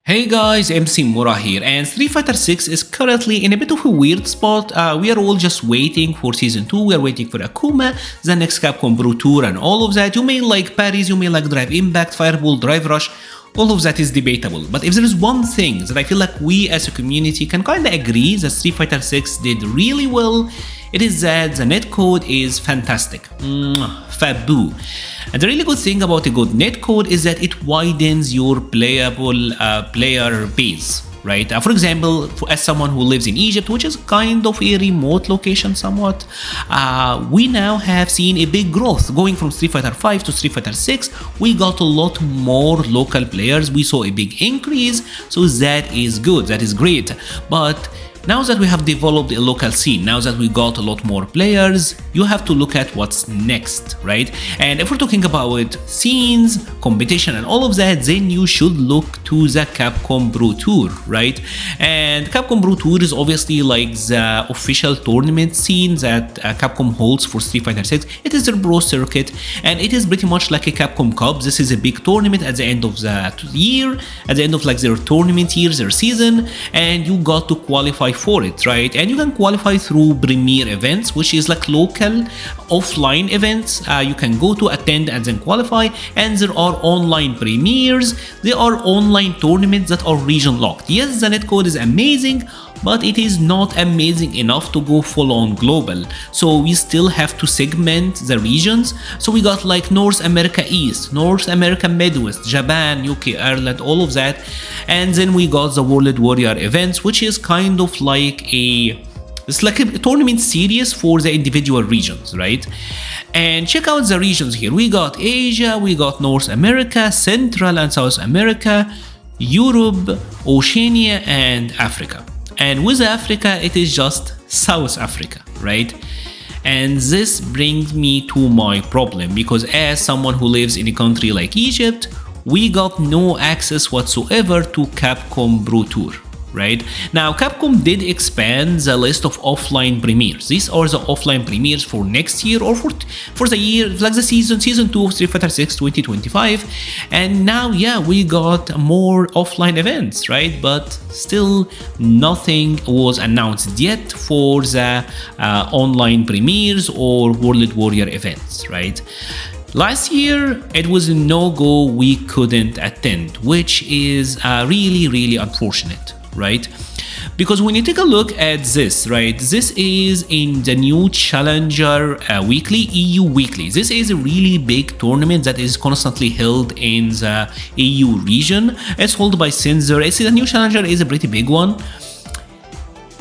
Hey guys, MC Mura here, and Street Fighter 6 is currently in a bit of a weird spot. We are all just waiting for Season 2, we are waiting for Akuma, the next Capcom Pro Tour and all of that. You may like parries, you may like Drive Impact, Fireball, Drive Rush, all of that is debatable. But if there is one thing that I feel like we as a community can kinda agree that Street Fighter 6 did really well, it is that the netcode is fantastic. Faboo. And the really good thing about a good netcode is that it widens your playable player base, right? For example, as someone who lives in Egypt, which is kind of a remote location somewhat, we now have seen a big growth going from Street Fighter 5 to Street Fighter 6. We got a lot more local players. We saw a big increase, so that is good, that is great. But now that we have developed a local scene, now that we got a lot more players, you have to look at what's next, right? And if we're talking about scenes, competition and all of that, then you should look to the Capcom Pro Tour, right? And Capcom Pro Tour is obviously like the official tournament scene that Capcom holds for Street Fighter 6. It is their pro circuit, and it is pretty much like a Capcom Cup. This is a big tournament at the end of the year, at the end of like their tournament year, their season, and you got to qualify for it, right? And you can qualify through premier events, which is like local offline events you can go to attend and then qualify. And there are online premieres, there are online tournaments that are region locked. Yes, the netcode is amazing, but it is not amazing enough to go full on global, so we still have to segment the regions. So we got like North America East, North America Midwest, Japan, UK, Ireland, all of that. And then we got the World Warrior events, which is kind of like it's like a tournament series for the individual regions, right? And check out the regions here. We got Asia, we got North America, Central and South America, Europe, Oceania, and Africa. And with Africa, it is just South Africa, right? And this brings me to my problem, because as someone who lives in a country like Egypt, we got no access whatsoever to Capcom Pro Tour, right? Now, Capcom did expand the list of offline premieres. These are the offline premieres for next year, or for the year, like the season 2 of Street Fighter 6 2025. And now, yeah, we got more offline events, right? But still nothing was announced yet for the online premieres or World Warrior events, right? Last year, it was a no-go, we couldn't attend, which is really unfortunate, right? Because when you take a look at this, right, this is in the new Challenger Weekly, EU Weekly. This is a really big tournament that is constantly held in the EU region. It's held by Sensor. It's the new Challenger is a pretty big one.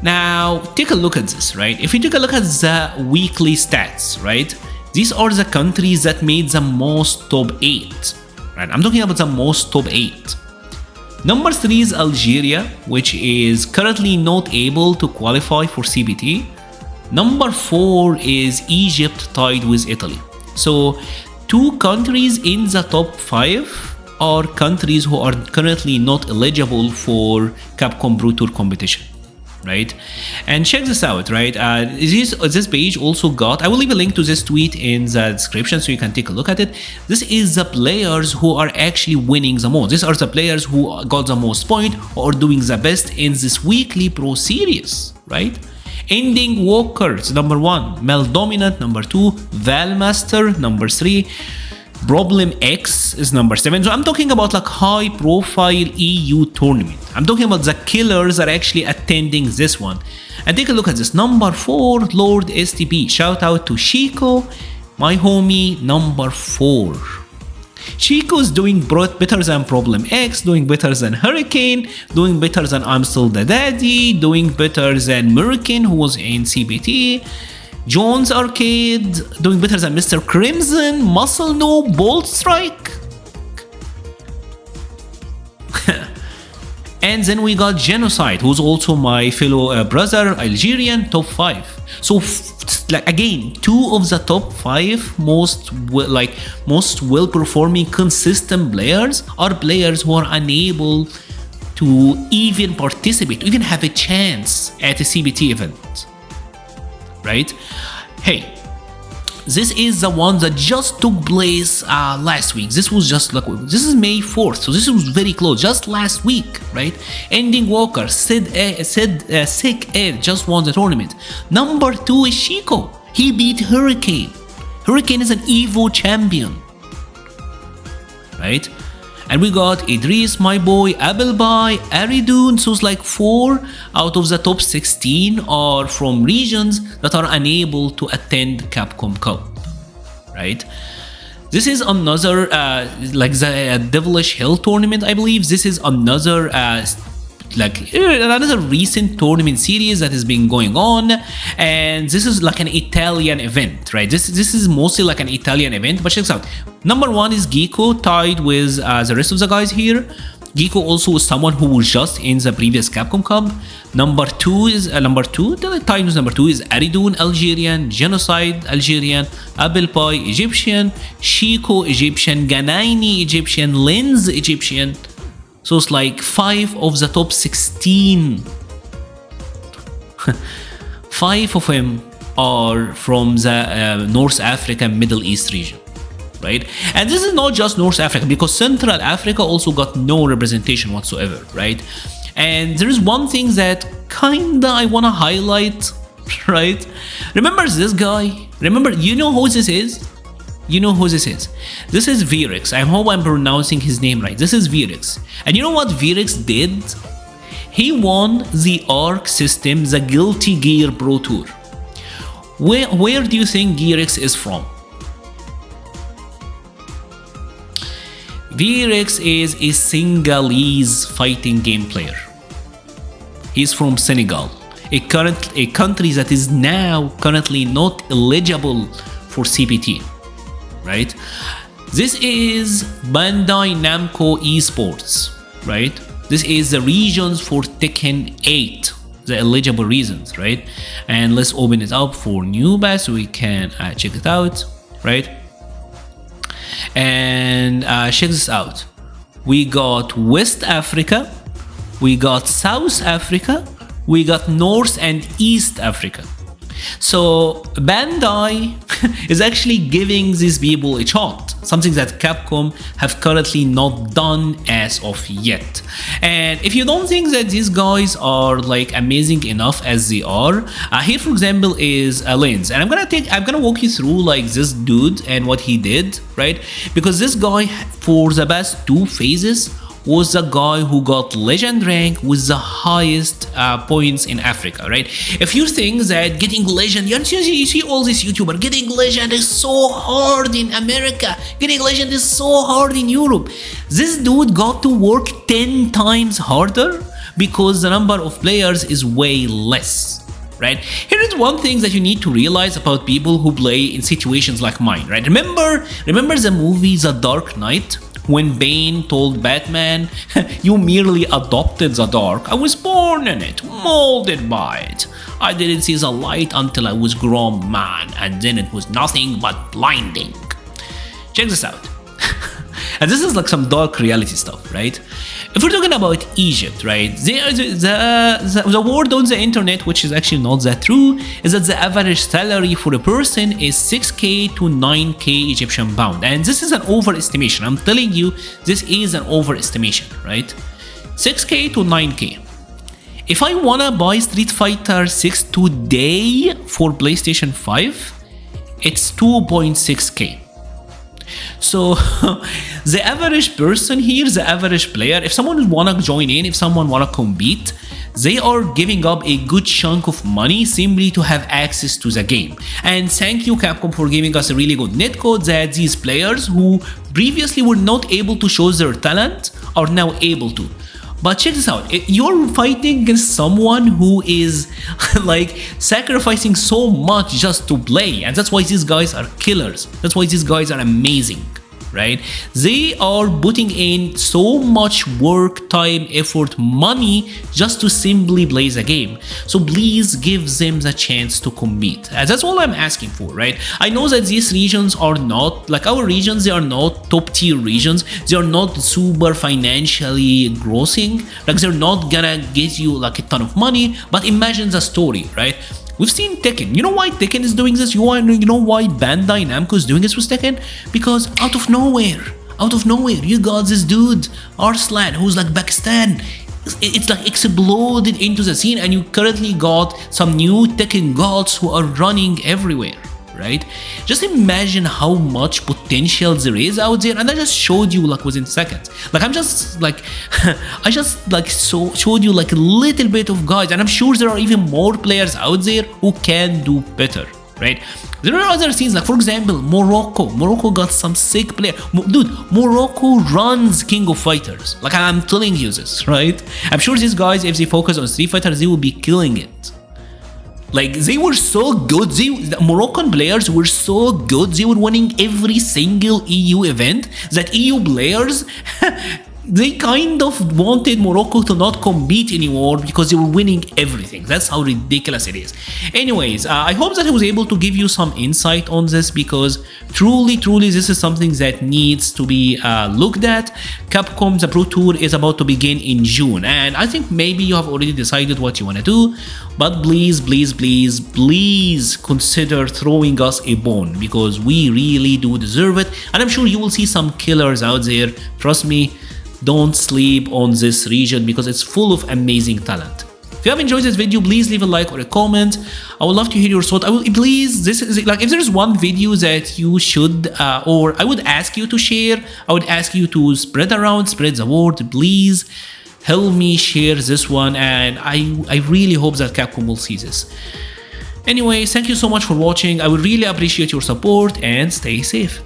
Now, take a look at this, right? If you take a look at the weekly stats, right, these are the countries that made the most top 8, right? I'm talking about the most top 8. Number 3 is Algeria, which is currently not able to qualify for CBT. Number 4 is Egypt, tied with Italy. So 2 countries in the top 5 are countries who are currently not eligible for Capcom Pro Tour competition, right? And check this out, right? This page also got, I will leave a link to this tweet in the description so you can take a look at it. This is the players who are actually winning the most. These are the players who got the most point or doing the best in this weekly pro series, right? Ending Walkers, number 1. Mel Dominant, number 2. Valmaster, number 3. Problem X is number 7. So I'm talking about like high profile EU tournament. I'm talking about the killers that are actually attending this one. And take a look at this. Number 4, Lord STP. Shout out to Chico, my homie, number 4. Chico's doing better than Problem X, doing better than Hurricane, doing better than I'm Still the Daddy, doing better than Merkin, who was in CBT. Jones Arcade, doing better than Mr. Crimson, Muscle No, Bolt Strike. And then we got Genocide, who's also my fellow brother, Algerian, top 5. So, like again, 2 of the top 5 most well-performing, consistent players are players who are unable to even participate, to even have a chance at a CBT event. Right? Hey, This is the one that just took place last week. This was just like, this is May 4th, so this was very close, just last week, right? Ending Walker, Sick Ed just won the tournament. Number 2 is Chico. He beat Hurricane. Hurricane is an Evo champion, right? And we got Idris, my boy, Appleby, Aridun. So it's like 4 out of the top 16 are from regions that are unable to attend Capcom Cup, right? This is another, like the Devilish Hill tournament, I believe. This is another, another recent tournament series that has been going on, and this is like an Italian event, right? This is mostly like an Italian event, but check this out. Number 1 is Geeko, tied with the rest of the guys here. Geeko also is someone who was just in the previous Capcom Cup. Number 2 is tied with number 2 is Aridun, Algerian, Genocide, Algerian, Apple Pie, Egyptian, Chico, Egyptian, Ganaini, Egyptian, Lens, Egyptian. So it's like 5 of the top 16. 5 of them are from the North Africa, Middle East region, right? And this is not just North Africa, because Central Africa also got no representation whatsoever, right? And there is one thing that kinda I wanna highlight, right? Remember this guy? Remember, you know who this is? You know who this is? This is Virix. I hope I'm pronouncing his name right. This is Virix. And you know what Virix did? He won the Arc system, the Guilty Gear Pro Tour. Where do you think Virix is from? Virix is a Senegalese fighting game player. He's from Senegal, a country that is now currently not eligible for CPT. Right? This is Bandai Namco Esports, right? This is the regions for Tekken 8, the eligible regions, right? And let's open it up for new batch so we can check it out, right? And check this out. We got West Africa, we got South Africa, we got North and East Africa. So Bandai is actually giving these people a shot, something that Capcom have currently not done as of yet. And if you don't think that these guys are like amazing enough as they are, here for example is Lens, and I'm gonna walk you through like this dude and what he did, right? Because this guy for the past 2 phases was the guy who got legend rank with the highest points in Africa, right? If you think that getting legend, you see all these YouTubers, getting legend is so hard in America, getting legend is so hard in Europe. This dude got to work 10 times harder because the number of players is way less. Right? Here is one thing that you need to realize about people who play in situations like mine, right? Remember the movie The Dark Knight? When Bane told Batman, you merely adopted the dark, I was born in it, molded by it. I didn't see the light until I was grown man, and then it was nothing but blinding. Check this out. And this is like some dark reality stuff, right? If we're talking about Egypt, right, the word on the internet, which is actually not that true, is that the average salary for a person is 6k to 9k Egyptian pound. And this is an overestimation. I'm telling you, this is an overestimation, right? 6k to 9k. If I wanna buy Street Fighter 6 today for PlayStation 5, it's 2.6k. So the average person here, the average player, if someone wanna join in, if someone wanna compete, they are giving up a good chunk of money simply to have access to the game. And thank you Capcom for giving us a really good netcode that these players who previously were not able to show their talent are now able to. But check this out, you're fighting against someone who is like sacrificing so much just to play, and that's why these guys are killers. That's why these guys are amazing, right? They are putting in so much work, time, effort, money just to simply play the game. So please give them the chance to compete. And that's all I'm asking for, right? I know that these regions are not, like our regions, they are not top tier regions. They are not super financially grossing. Like they're not gonna get you like a ton of money, but imagine the story, right? We've seen Tekken. You know why Tekken is doing this? You know why Bandai Namco is doing this with Tekken? Because out of nowhere, you got this dude, Arslan, who's like Pakistan. It's like exploded into the scene, and you currently got some new Tekken gods who are running everywhere. Right? Just imagine how much potential there is out there, and I just showed you like within seconds. Like I'm just like I just like showed you like a little bit of guys, and I'm sure there are even more players out there who can do better. Right? There are other scenes, like for example, Morocco got some sick player. Dude, Morocco runs King of Fighters. Like I'm telling you this, right? I'm sure these guys, if they focus on Street Fighter, they will be killing it. Like they were so good, the Moroccan players were so good, they were winning every single EU event that EU players they kind of wanted Morocco to not compete anymore because they were winning everything. That's how ridiculous it is. Anyways, I hope that I was able to give you some insight on this, because truly this is something that needs to be looked at. Capcom Pro Tour is about to begin in June, and I think maybe you have already decided what you want to do, but please consider throwing us a bone, because we really do deserve it, and I'm sure you will see some killers out there. Trust me, don't sleep on this region because it's full of amazing talent. If you have enjoyed this video, please leave a like or a comment. I would love to hear your thoughts. This is like, if there's one video that you should or I would ask you to share, I would ask you to spread the word. Please help me share this one, and I really hope that Capcom will see this. Anyways, thank you so much for watching. I would really appreciate your support, and stay safe.